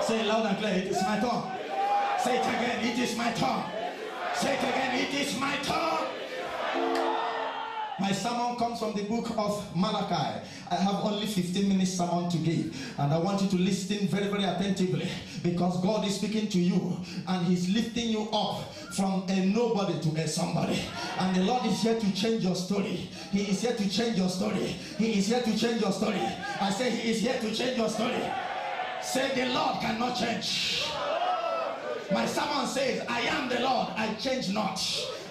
Say it loud and clear, it is my turn. Say it again, it is my turn. Say it again, it is my turn. My sermon comes from the book of Malachi. I have only 15 minutes sermon to give, and I want you to listen very, very attentively, because God is speaking to you and He's lifting you up from a nobody to a somebody. And the Lord is here to change your story. He is here to change your story. He is here to change your story. I say He is here to change your story. Say, the Lord cannot change. My sermon says, I am the Lord, I change not.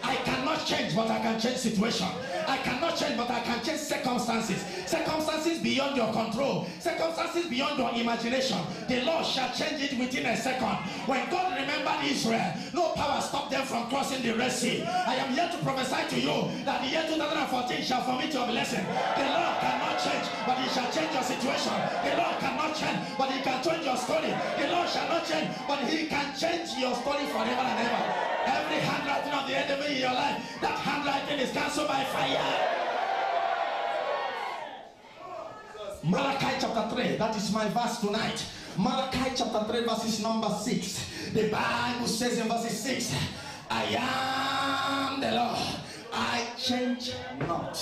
I cannot change, but I can change situation. I cannot change, but I can change circumstances. Circumstances beyond your control. Circumstances beyond your imagination. The Lord shall change it within a second. When God remembered Israel, no power stopped them from crossing the Red Sea. I am here to prophesy to you that the year 2014 shall vomit your blessing. The Lord cannot change, but He shall change your situation. The Lord cannot change, but He can change your story. The Lord shall not change, but He can change your story forever and ever. Every handwriting of the enemy in your life, that handwriting is cancelled by fire. Malachi chapter 3, that is my verse tonight. Malachi chapter 3 verses number 6. The Bible says in verse 6, I am the Lord, I change not.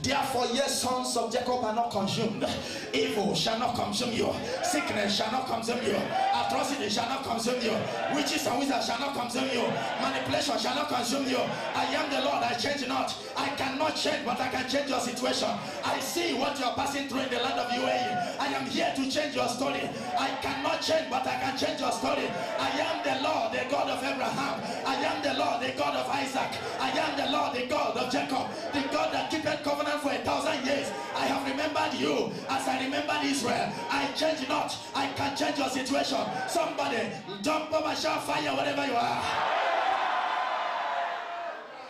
Therefore, ye sons of Jacob are not consumed. Evil shall not consume you. Sickness shall not consume you. Atrocity shall not consume you. Witches and wizards shall not consume you. Manipulation shall not consume you. I am the Lord, I change not. I cannot change, but I can change your situation. I see what you are passing through in the land of UAE. I am here to change your story. I cannot change, but I can change your story. I am the Lord, the God of Abraham. I am the Lord, the God of Isaac. I am the Lord, the God of Jacob. The God that keepeth covenant for 1,000 years. I have remembered you as I remembered Israel. I change not. I can change your situation. Somebody jump up and shout fire wherever you are.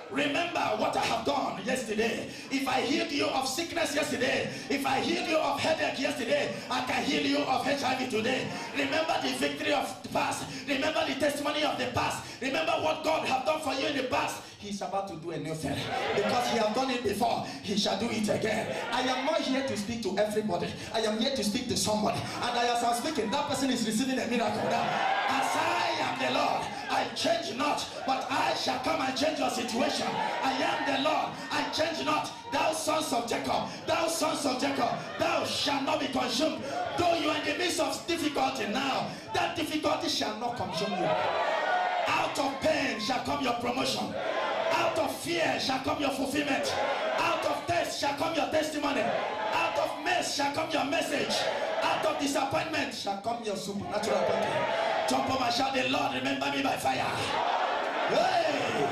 Remember what I have done yesterday. If I healed you of sickness yesterday, if I healed you of headache yesterday, I can heal you of HIV today. Remember the victory of the past. Remember the testimony of the past. Remember what God have done for you in the past. He's about to do a new thing, because He has done it before. He shall do it again. I am not here to speak to everybody. I am here to speak to somebody, and as I'm speaking, that person is receiving a miracle now. As I am the Lord, I change not, but I shall come and change your situation. I am the Lord, I change not. Thou sons of Jacob, thou sons of Jacob, thou shalt not be consumed. Though you are in the midst of difficulty now, that difficulty shall not consume you. Out of pain shall come your promotion. Out of fear shall come your fulfillment. Out of death shall come your testimony. Out of mess shall come your message. Out of disappointment shall come your supernatural appointment. Jump up and shout, the Lord remember me by fire. Hey,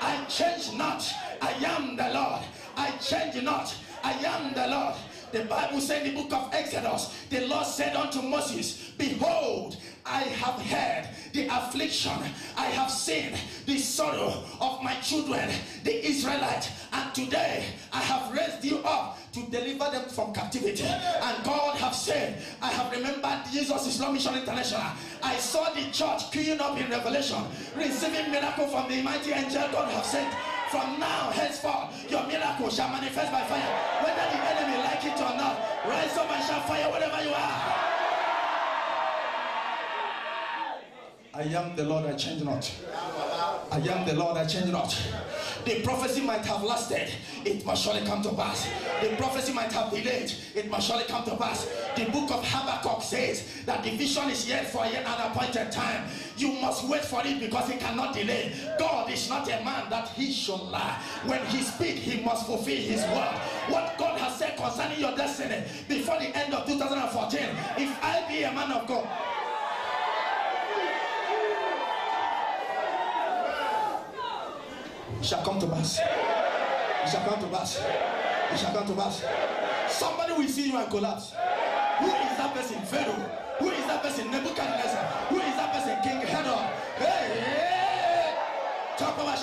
I change not. I am the Lord. I change not. I am the Lord. The Bible said in the book of Exodus, the Lord said unto Moses, behold, I have heard the affliction, I have seen the sorrow of my children, the Israelites, and today I have raised you up to deliver them from captivity. And God have said, I have remembered Jesus Islam Mission International. I saw the church queuing up in Revelation, receiving miracle from the mighty angel God have sent. From now henceforth, your miracle shall manifest by fire. Whether the enemy like it or not, rise up and shall fire wherever you are. I am the Lord, I change not. I am the Lord, I change not. The prophecy might have lasted, it must surely come to pass. The prophecy might have delayed, it must surely come to pass. The book of Habakkuk says that the vision is yet for yet an appointed time. You must wait for it, because He cannot delay. God is not a man that He should lie. When He speaks, He must fulfill His word. What God has said concerning your destiny before the end of 2014, if I be a man of God, it shall come to pass. It shall come to pass. It shall come to pass. Somebody will see you and collapse. Who is that person? Pharaoh. Who is that person? Nebuchadnezzar. Who is that person? King Herod. Hey! Talk about my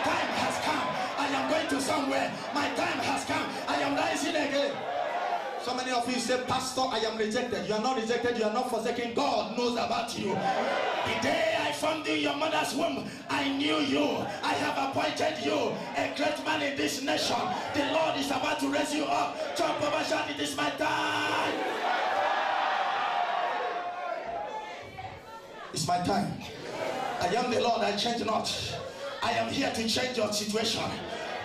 time has come. I am going to somewhere. My time has come. I am rising again. So many of you say, Pastor, I am rejected. You are not rejected, you are not forsaken. God knows about you. The day I formed you in your mother's womb, I knew you. I have appointed you a great man in this nation. The Lord is about to raise you up. Jump over, shout, it is my time. It's my time. I am the Lord, I change not. I am here to change your situation.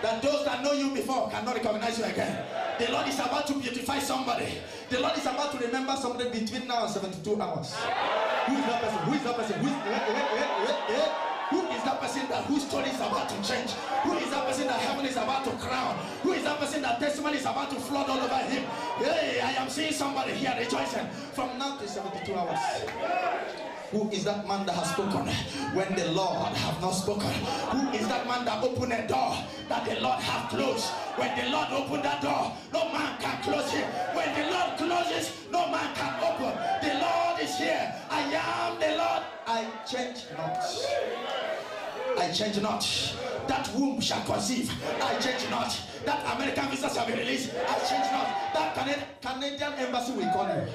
That those that know you before cannot recognize you again. The Lord is about to beautify somebody. The Lord is about to remember somebody between now and 72 hours. Who is that person? Who is that person? Who is that person that whose story is about to change? Who is that person that heaven is about to crown? Who is that person that testimony is about to flood all over him? Hey, I am seeing somebody here rejoicing from now to 72 hours. Who is that man that has spoken when the Lord have not spoken? Who is that man that opened a door that the Lord have closed? When the Lord opened that door, no man can close it. When the Lord closes, no man can open. The Lord is here. I am the Lord. I change not. I change not. That womb shall conceive. I change not. That American visa shall be released. I change not. That Canadian embassy will call you.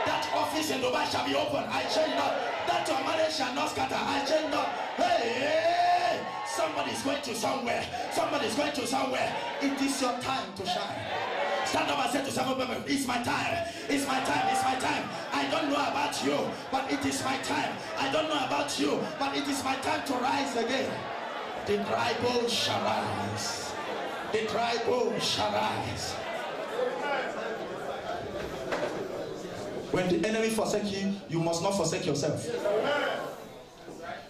That office in Dubai shall be open. I change not. That your marriage shall not scatter. I change not. Hey, somebody's going to somewhere. Somebody's going to somewhere. It is your time to shine. Stand up and say to several people, it's my time. It's my time. It's my time. I don't know about you, but it is my time. I don't know about you, but it is my time to rise again. The dry bones shall rise. The dry bones shall rise. When the enemy forsake you, you must not forsake yourself.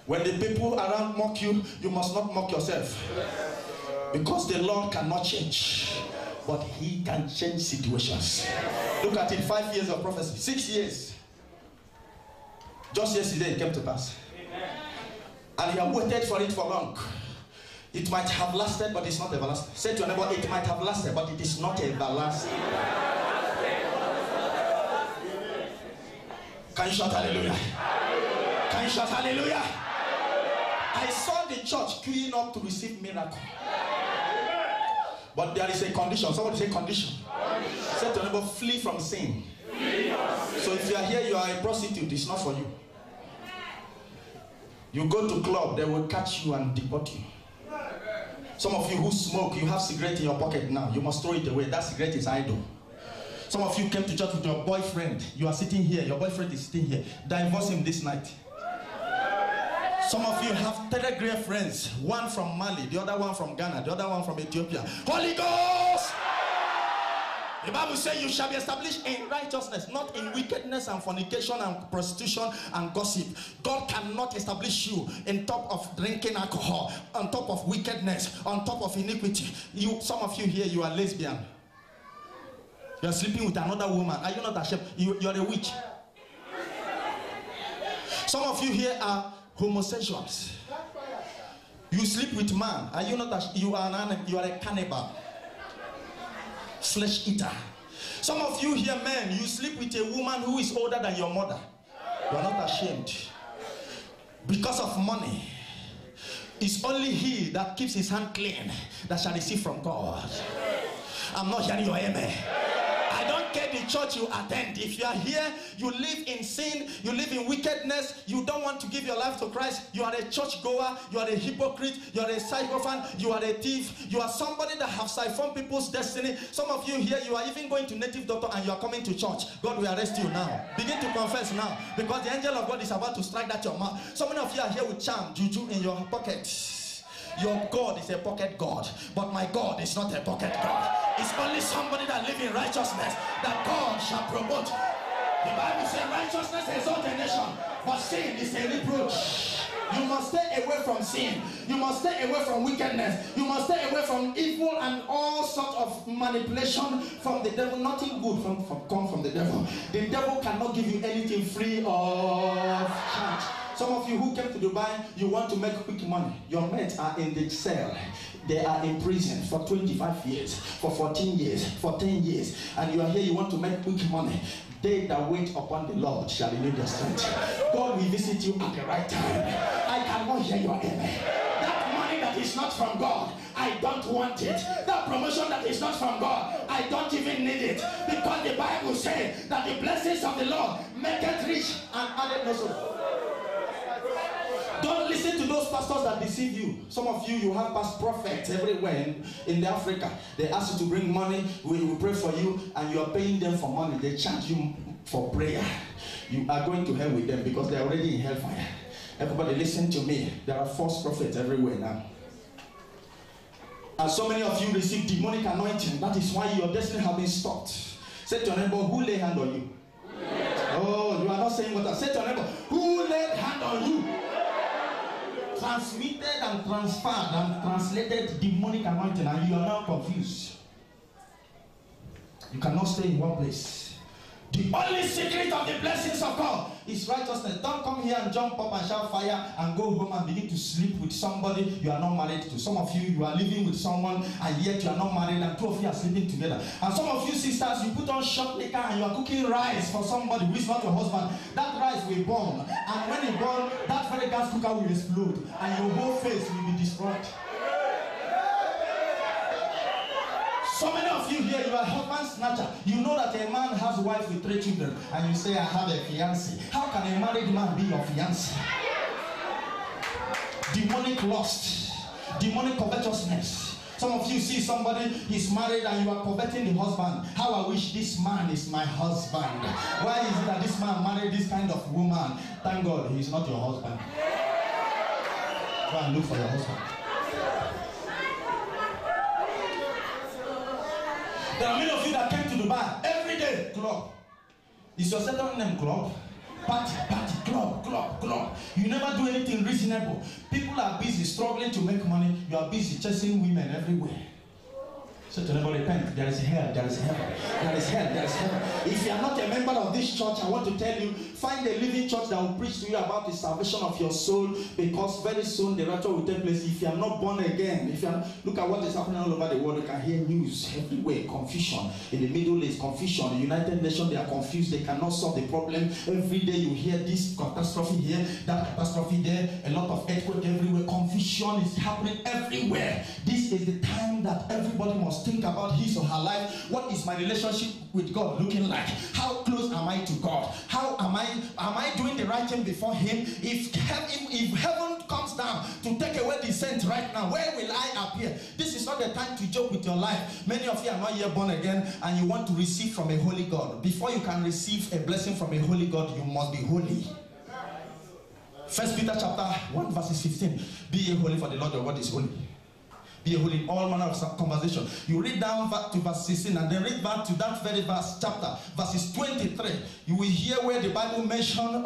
When the people around mock you, you must not mock yourself. Because the Lord cannot change, but he can change situations. Look at it, 5 years of prophecy, 6 years. Just yesterday it came to pass. And you have waited for it for long. It might have lasted, but it's not everlasting. Say to your neighbor, it might have lasted, but it is not everlasting. Can you shout hallelujah? Can you shout hallelujah? I saw the church queuing up to receive miracle. But there is a condition. Somebody say condition. Say to your neighbor, flee from sin. So if you are here, you are a prostitute, it's not for you. You go to club, they will catch you and deport you. Some of you who smoke, you have cigarette in your pocket now. You must throw it away. That cigarette is idle. Some of you came to church with your boyfriend. You are sitting here. Your boyfriend is sitting here. Divorce him this night. Some of you have 3 great friends. One from Mali, the other one from Ghana, the other one from Ethiopia. Holy Ghost! The Bible says you shall be established in righteousness, not in wickedness and fornication and prostitution and gossip. God cannot establish you on top of drinking alcohol, on top of wickedness, on top of iniquity. Some of you here, you are lesbian. You are sleeping with another woman. Are you not ashamed? You are a witch. Some of you here are homosexuals. You sleep with man. Are you not ashamed? You are a cannibal. Flesh eater. Some of you here men, you sleep with a woman who is older than your mother. You are not ashamed. Because of money. It's only he that keeps his hand clean that shall receive from God. I'm not hearing your amen. I don't care the church you attend. If you are here, you live in sin, you live in wickedness, you don't want to give your life to Christ, you are a church goer, you are a hypocrite, you are a sycophant, you are a thief, you are somebody that have siphoned people's destiny. Some of you here, you are even going to native doctor and you are coming to church. God will arrest you now. Begin to confess now, because the angel of God is about to strike that your mouth. So many of you are here with charm, juju in your pocket. Your God is a pocket God, but my God is not a pocket God. It's only somebody that lives in righteousness that God shall promote. The Bible says righteousness exalts a nation, but sin is a reproach. You must stay away from sin. You must stay away from wickedness. You must stay away from evil and all sorts of manipulation from the devil. Nothing good comes from the devil. The devil cannot give you anything free of charge. Some of you who came to Dubai, you want to make quick money. Your mates are in the cell. They are in prison for 25 years, for 14 years, for 10 years. And you are here, you want to make quick money. They that wait upon the Lord shall renew their strength. God will visit you at the right time. I cannot hear your amen. That money that is not from God, I don't want it. That promotion that is not from God, I don't even need it. Because the Bible says that the blessings of the Lord make it rich and added no sorrow. Don't listen to those pastors that deceive you. Some of you, you have past prophets everywhere in Africa. They ask you to bring money. We will pray for you, and you are paying them for money. They charge you for prayer, you are going to hell with them because they are already in hellfire. Everybody listen to me. There are false prophets everywhere now. And so many of you receive demonic anointing. That is why your destiny has been stopped. Say to your neighbor, who lay hand on you? Oh, you are not saying what I said to your neighbor. Who laid hand on you? Transmitted and transferred and translated demonic anointing, and you are now confused. You cannot stay in one place. The only secret of the blessings of God is righteousness. Don't come here and jump up and shout fire and go home and begin to sleep with somebody you are not married to. Some of you are living with someone and yet you are not married, and two of you are sleeping together. And some of you sisters, you put on short knicker and you are cooking rice for somebody who is not your husband. That rice will burn, and when it burns, that very gas cooker will explode and your whole face will be destroyed. So many of you here, you are husband snatcher. You know that a man has a wife with 3 children, and you say, I have a fiancé. How can a married man be your fiancé? Demonic lust, demonic covetousness. Some of you see somebody is married and you are coveting the husband. How I wish this man is my husband. Why is it that this man married this kind of woman? Thank God he is not your husband. Go and look for your husband. There are many of you that came to Dubai every day. Club. Is your second name club? Party, club. You never do anything reasonable. People are busy struggling to make money. You are busy chasing women everywhere. So to never repent. There is hell, there is heaven. There is hell, there is heaven. If you are not a member of this church, I want to tell you, find a living church that will preach to you about the salvation of your soul, because very soon the rapture will take place. If you are not born again, if you are, look at what is happening all over the world. You can hear news everywhere, confusion. In the Middle East, confusion. The United Nations, they are confused. They cannot solve the problem. Every day you hear this catastrophe here, that catastrophe there, a lot of earthquake everywhere. Confusion is happening everywhere. This is the time that everybody must think about his or her life. What is my relationship with God looking like? How close am I to God? How am I doing the right thing before him? If heaven comes down to take away the saints right now, where will I appear? This is not the time to joke with your life. Many of you are not yet born again and you want to receive from a holy God. Before you can receive a blessing from a holy God, you must be holy. 1 Peter chapter 1 verses 15. Be ye holy, for the Lord your God is holy. Be holy in all manner of conversation. You read down to verse 16 and then read back to that very verse chapter, verses 23. You will hear where the Bible mentions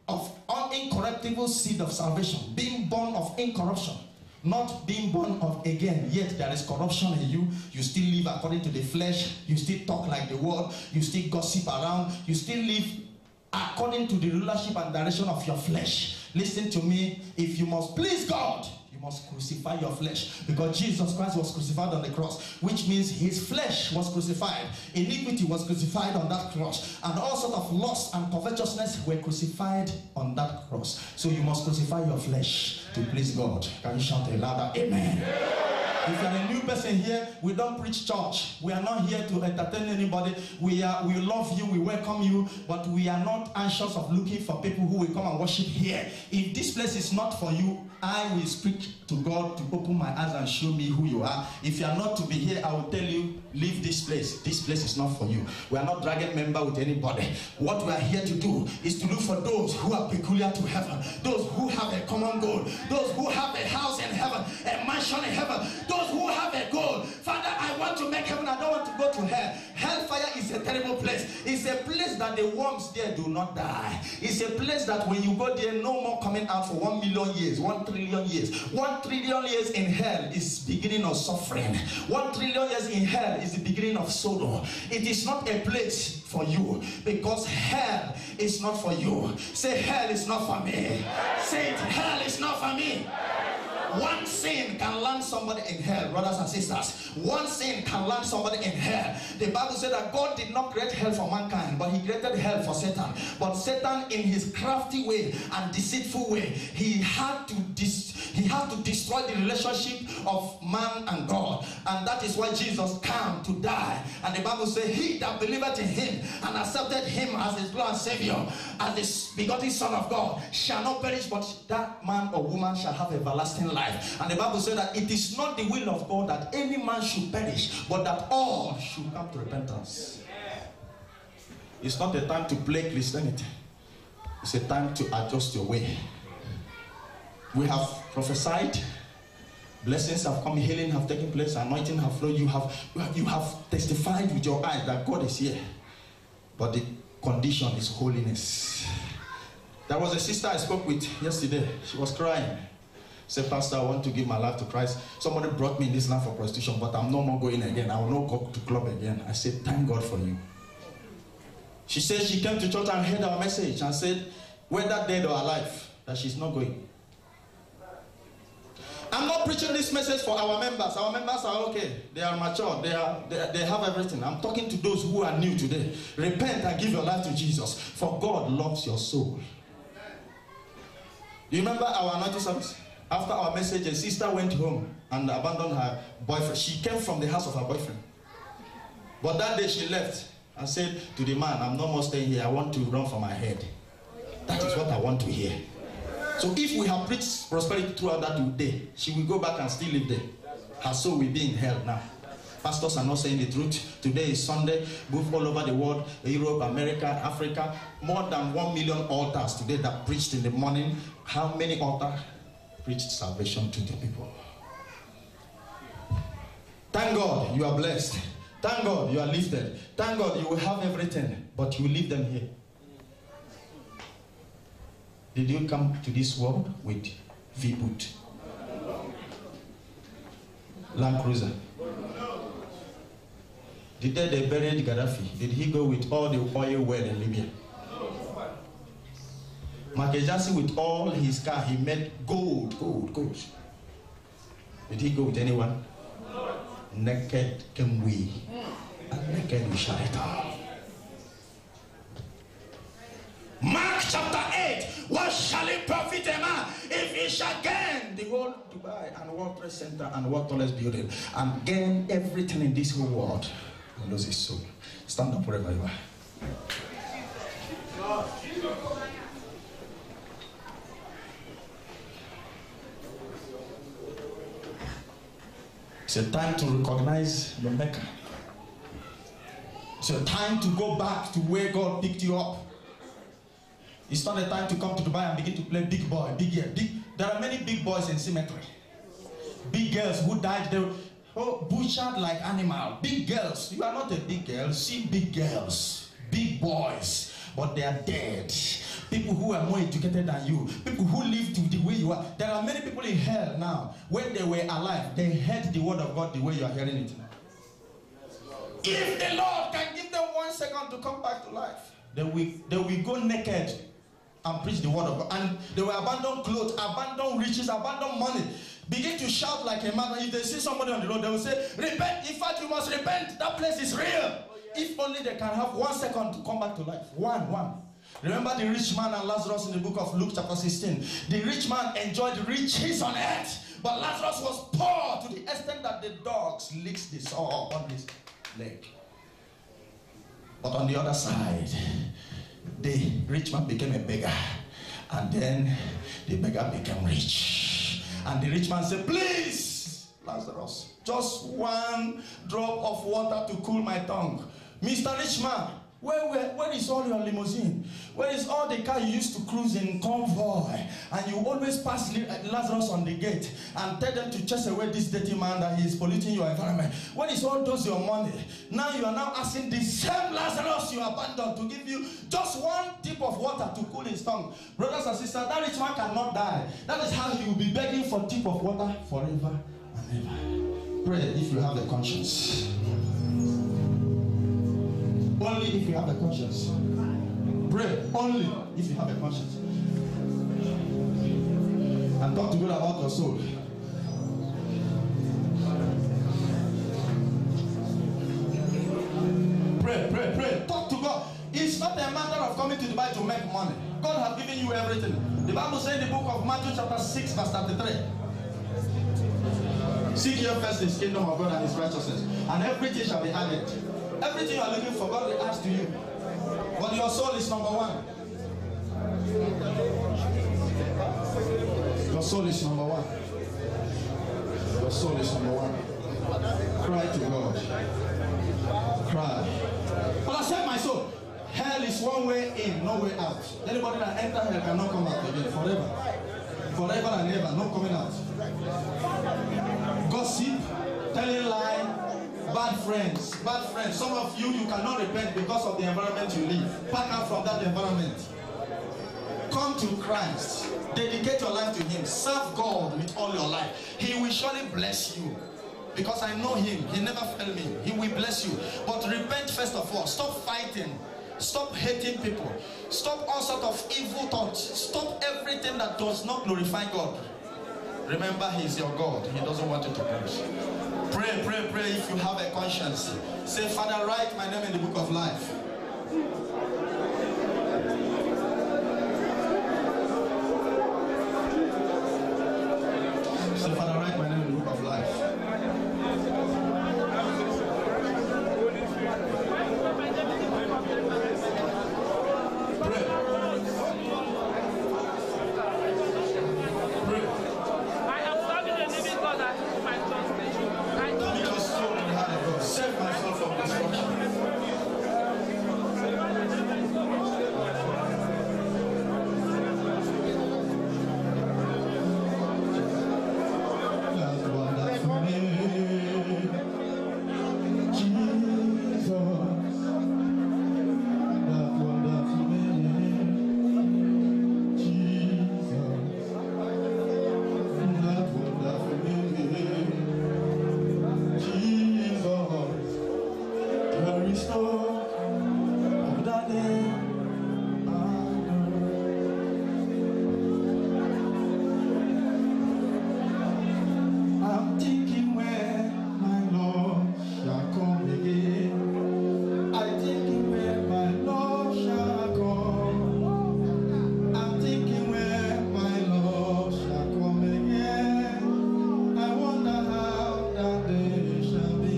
of incorruptible seed of salvation, being born of incorruption, not being born of again. Yet there is corruption in you. You still live according to the flesh. You still talk like the world. You still gossip around. You still live according to the rulership and direction of your flesh. Listen to me. If you must please God, must crucify your flesh, because Jesus Christ was crucified on the cross, which means his flesh was crucified. Iniquity was crucified on that cross, and all sorts of lust and covetousness were crucified on that cross. So you must crucify your flesh to please God. Can you shout a louder amen? If you are a new person here, we don't preach church. We are not here to entertain anybody. We love you, we welcome you, but we are not anxious of looking for people who will come and worship here. If this place is not for you, I will speak to God to open my eyes and show me who you are. If you are not to be here, I will tell you, leave this place. This place is not for you. We are not dragging member with anybody. What we are here to do is to look for those who are peculiar to heaven, those who have a common goal, those who have a house in heaven, a mansion in heaven, those who have a goal. Father, I want to make heaven. I don't want to go to hell. Hellfire is a terrible place. It's a place that the worms there do not die. It's a place that when you go there, no more coming out for 1 million years, 1 trillion years. 1 trillion years in hell is beginning of suffering. 1 trillion years in hell is the beginning of sorrow. It is not a place for you, because hell is not for you. Say, hell is not for me. Say it, hell is not for me. One sin can land somebody in hell, brothers and sisters. One sin can land somebody in hell. The Bible said that God did not create hell for mankind, but he created hell for Satan. But Satan, in his crafty way and deceitful way, he had to destroy the relationship of man and God. And that is why Jesus came to die. And the Bible says, he that believeth in him and accepted him as his Lord and Savior, as the begotten Son of God, shall not perish, but that man or woman shall have everlasting life. And the Bible said that it is not the will of God that any man should perish, but that all should come to repentance. It's not a time to play Christianity. It's a time to adjust your way. We have prophesied. Blessings have come, healing have taken place, anointing have flowed. You have testified with your eyes that God is here. But the condition is holiness. There was a sister I spoke with yesterday. She was crying. Said, Pastor, I want to give my life to Christ. Somebody brought me in this land for prostitution, but I'm no more going again. I will not go to club again. I said, thank God for you. She said she came to church and heard our message and said, whether dead or alive, that she's not going. I'm not preaching this message for our members. Our members are okay. They are mature. They have everything. I'm talking to those who are new today. Repent and give your life to Jesus, for God loves your soul. Do you remember our anointing service? After our message, a sister went home and abandoned her boyfriend. She came from the house of her boyfriend. But that day she left and said to the man, I'm no more staying here. I want to run for my head. That is what I want to hear. So if we have preached prosperity throughout that day, she will go back and still live there. Her soul will be in hell now. Pastors are not saying the truth. Today is Sunday. Move all over the world, Europe, America, Africa. More than 1 million altars today that preached in the morning. How many altars preached salvation to the people? Thank God you are blessed. Thank God you are lifted. Thank God you will have everything, but you will leave them here. Did you come to this world with V-boot? Land Cruiser? Did they bury Gaddafi? Did he go with all the oil well in Libya? Makejasi with all his car, he made gold. Did he go with anyone? Naked came we, and naked we shall return. Mark chapter 8. What shall it profit a man if he shall gain the whole Dubai and World Trade Center and World Tallest Building and gain everything in this whole world and lose his soul? Stand up wherever you are. It's a time to recognize your Maker. It's a time to go back to where God picked you up. It's not a time to come to Dubai and begin to play big boy, big girl. There are many big boys in cemetery. Big girls who died, they were butchered like animals. Big girls. You are not a big girl. See big girls, big boys, but they are dead. People who are more educated than you. People who lived the way you are. There are many people in hell now. When they were alive, they heard the word of God the way you are hearing it now. If the Lord can give them 1 second to come back to life, they will go naked and preach the word of God. And they will abandon clothes, abandon riches, abandon money. Begin to shout like a man. If they see somebody on the road, they will say, repent. In fact, you must repent. That place is real. If only they can have 1 second to come back to life. One. Remember the rich man and Lazarus in the book of Luke chapter 16. The rich man enjoyed riches on earth, but Lazarus was poor to the extent that the dogs licked the sore on his leg. But on the other side, the rich man became a beggar, and then the beggar became rich. And the rich man said, please, Lazarus, just 1 drop of water to cool my tongue. Mr. Rich Man, where is all your limousine? Where is all the car you used to cruise in convoy? And you always pass Lazarus on the gate and tell them to chase away this dirty man that he is polluting your environment. Where is all those your money? Now you are now asking the same Lazarus you abandoned to give you just 1 tip of water to cool his tongue. Brothers and sisters, that rich man cannot die. That is how he will be begging for a tip of water forever and ever. Pray if you have a conscience. Only if you have a conscience. Pray only if you have a conscience. And talk to God about your soul. Pray. Talk to God. It's not a matter of coming to Dubai to make money. God has given you everything. The Bible says in the book of Matthew chapter 6 verse 33. Seek ye first His kingdom of God and His righteousness, and everything shall be added. Everything you are looking for, God will add to you. But your soul is number 1. Your soul is number 1. Your soul is number 1. Cry to God. Cry. But I said my soul, Hell is one way in, no way out. Anybody that enters hell cannot come out again forever. Forever and ever, not coming out. Gossip, telling lie, bad friends. Bad friends. Some of you cannot repent because of the environment you live. Pack out from that environment. Come to Christ. Dedicate your life to Him. Serve God with all your life. He will surely bless you. Because I know Him. He never failed me. He will bless you. But repent first of all. Stop fighting. Stop hating people. Stop all sorts of evil thoughts. Stop everything that does not glorify God. Remember, He is your God. He doesn't want you to perish. Pray, pray, pray if you have a conscience. Say, Father, write my name in the book of life. Say, Father, write my name in the book of life. Save myself from destruction. That's wonderful name, Jesus. That wonderful name, Jesus. That wonderful name. There is no other name I know. I'm thinking where my Lord shall come again. I'm thinking where my Lord shall come. I'm thinking where my Lord shall come again. I wonder how that day shall be.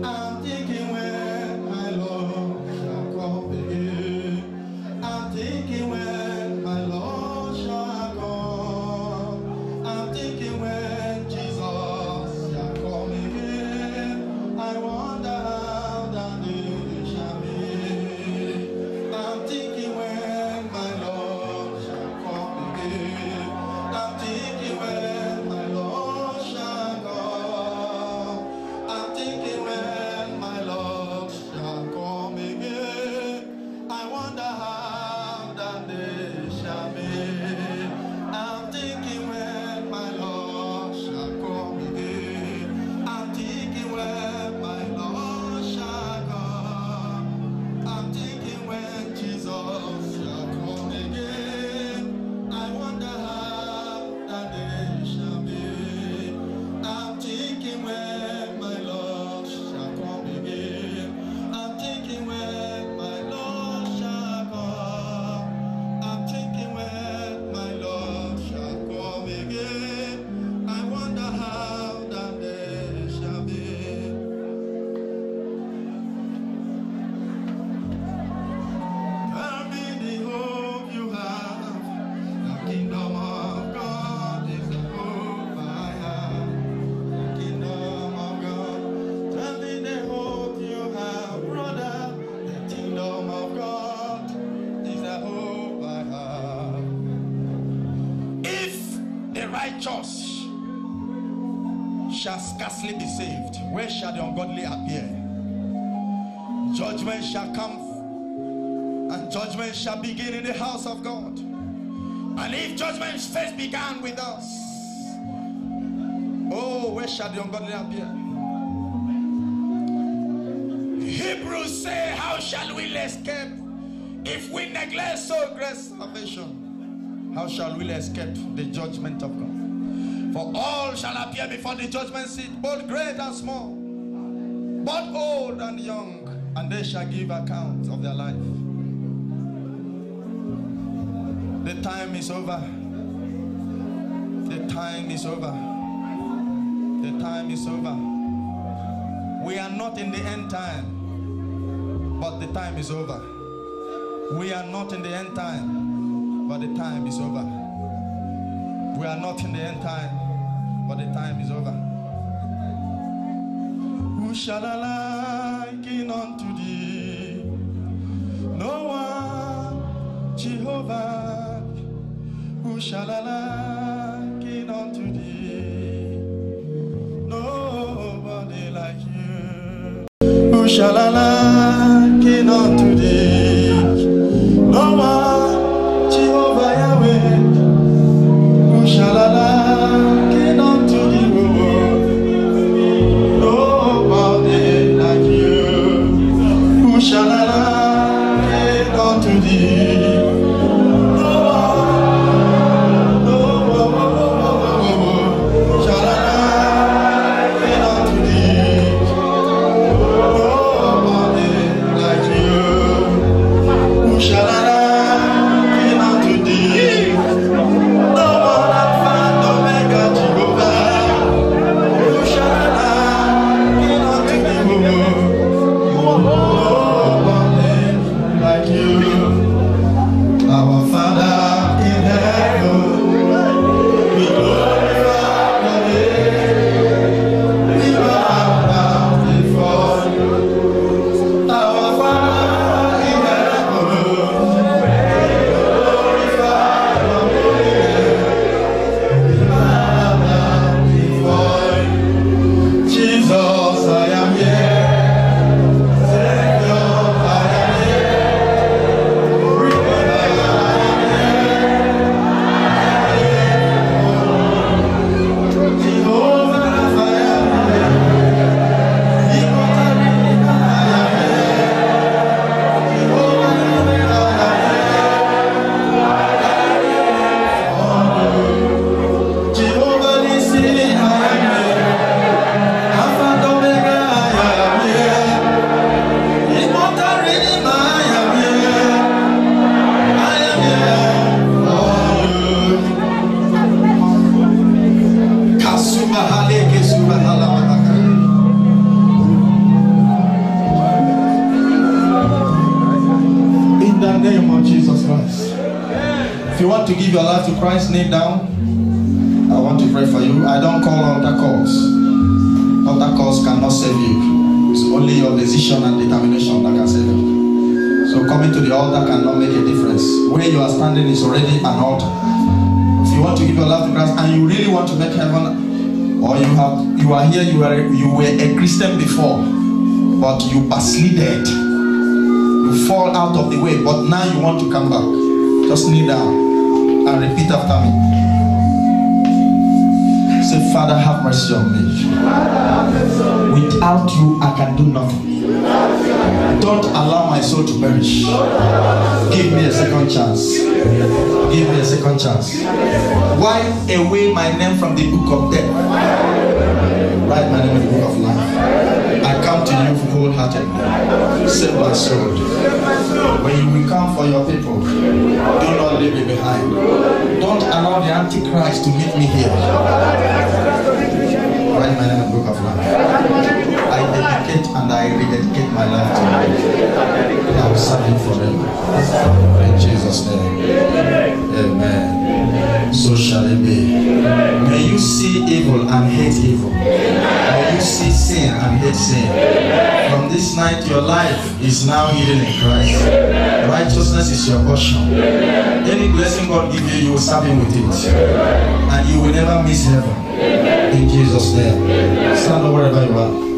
I'm thinking when my Lord shall come again. I'm thinking when my Lord shall come. I'm thinking when Jesus shall come again. I wonder how that day shall be. I'm thinking when my Lord shall come again. I'm thinking when my Lord shall come. I'm thinking when my Lord shall come again. I wonder how that day shall be. I'm thinking when my Lord shall come again. I'm thinking when my Lord shall come. I'm thinking when Jesus shall come again. I wonder how that day shall be. I'm thinking when my Lord shall come again. I'm thinking when my Lord shall come. I'm thinking when my Lord shall come again. I wonder how that day shall be. Tell me the hope you have. The kingdom of God is the hope I have. Kingdom of God. Tell me the hope you have, brother. The kingdom of God is the hope I have. If the righteous shall scarcely be saved, where shall the ungodly appear? Judgment shall come, and judgment shall begin in the house of God. And if judgment first began with us, oh, where shall the ungodly appear? Hebrews say, how shall we escape if we neglect so great salvation? How shall we escape the judgment of God? For all shall appear before the judgment seat, both great and small, both old and young, and they shall give account of their life. The time is over. The time is over. The time is over. We are not in the end time, but the time is over. We are not in the end time, but the time is over. We are not in the end time, but the time is over. Who shall I liken unto thee? No one, Jehovah, who shall liken unto thee? Nobody like you. Who shall liken unto thee? No one, Jehovah Yahweh, who shall liken unto thee? Nobody like you. Who shall liken unto thee? If you want to give your life to Christ, kneel down. I want to pray for you. I don't call altar calls. Altar calls cannot save you. It's only your decision and determination that can save you. So coming to the altar cannot make a difference. Where you are standing is already an altar. If you want to give your life to Christ and you really want to make heaven, or you are here, you were a Christian before, but you backslided. You fall out of the way, but now you want to come back. Just kneel down and repeat after me. Say, Father, have mercy on me. Without you, I can do nothing. Don't allow my soul to perish. Give me a second chance. Give me a second chance. Wipe away my name from the book of death. Write my name in the book of life. I come to you wholeheartedly. Save my soul. When you will come for your people, do not leave me behind. Don't allow the Antichrist to meet me here. Write my name in the book of life. I dedicate and I rededicate my life to you. I will serve you forever. In Jesus' name. Amen. So shall it be. May you see evil and hate evil. May you see sin and hate sin. From this night, your life is now hidden in Christ. Righteousness is your portion. Any blessing God give you, you will serve Him with it. And you will never miss heaven. In Jesus' name. Stand up wherever you are.